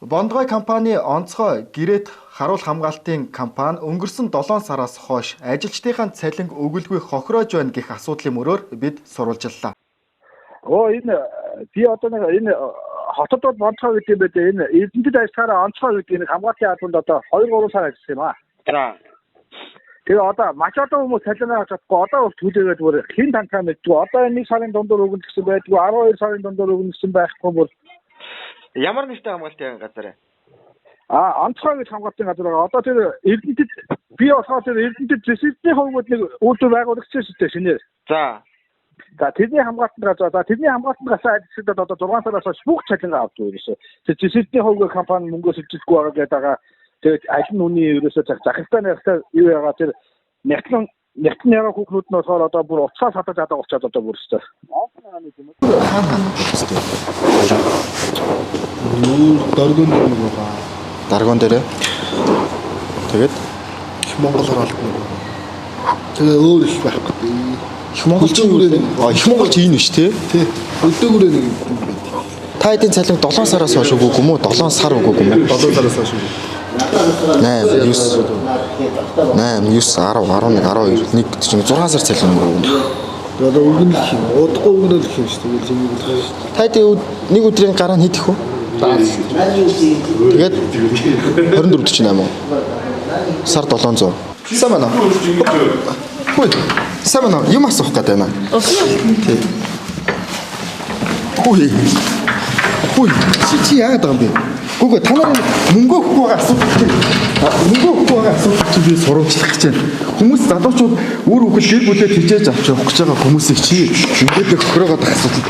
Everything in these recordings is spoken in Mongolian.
Бондгой компани онцгой гэрээт харуул хамгаалтын компани өнгөрсөн 7 сараас хойш ажилчдынхаа цалин өгүүлгүй хохироож байна гэх асуудлын мөрөөр бид сурвалжлаа. Энэ би одоо энэ хотод бондгой гэдэг юм бэ. Энэ эрдэнэт ажиллахаараа онцгой гэдэг энэ хамгаалтын албанд одоо 2-3 сар ажилласан юм аа. Тэгээ одоо маш олон хүмүүс цалинаа авчихгүй одоо бол түлээгээд бүр хин тантаа мэдгүй. Одоо энэ 1 сарын дундуур өгнө гэсэн байдгүй 12 сарын дундуур өгнө гэсэн байхгүй бүр ямар нэртэй хамгаалтын газар вэ? Онцгой гэж хамгаалтын газар байгаа. Одоо тэр эрдэнэтэд би болохоор тэр эрдэнэтэд зэсэлтний хөвгүүд нэг үйлдвэр байгуулагчсан шүү дээ шинээр. За тэрний хамгаалтанд газар. За тэрний хамгаалтанд газар ажиллагдаад одоо 6 сараас хойш бүх цалингаа авдаг ерөөсөө. Тэр зэсэлтний хөвгөө компани мөнгөөс илжүүлэхгүй байгаа гэдэг байгаа. Тэгээд аль нь үний ерөөсөө захиргааны ярахтаа юу яагаа тэр нягтлан яга хүүхнүүд нь болохоор одоо бүр уцаас хатаж чадаа уцаад одоо бүр өстэй. Даргон дээр нэг байгаа. Даргон дээр. Тэгээд Монголоор алдна. Тэгээ өөр их байхгүй. их монголчин их монголч ийм биш тий. Тий. Өдөөгөрөө нэг юм байдаг. Та эдийн цалин 7 сараас хойш өгөөгүй юм уу? 7 сар өгөөгүй юм. 7 сараас хойш. 8 9 10 11 12 нэг чинь 6 сар цалин өгөөгүй. Одоо өгнө гэх юм. Удахгүй өгнө гэх юм шүү дээ. Тэгвэл юм уу? Та нэг өдрийн гараа нь хэд их вэ? Тэгээд 24-48 сар 700. Сайн байна уу? Хөөе. Сайн байна уу? Юм асуух гэдэг байна. Хөөе. Чи яагаад байгаа юм бэ? Гүг та нарын мөнгө өгөхгүй байгаа асуудал чи би сурвалжлах гэж байна. Хүмүүс залуучууд өөр хүүхэд гэр бүлээ тижээж авч явах гэж байгаа хүмүүсийг чи ингээд нэг хөрөөгөөд ах асуудал.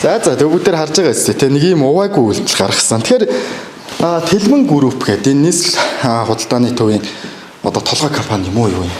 За тэгвэл дээр харж байгаа эсэ тэ нэг юм увайгүй үйлдэл гаргасан. Тэгэхээр Тэлмэн групп гэдэг энэ нийслэл худалдааны төвийн одоо толгой компани юм уу юу юм?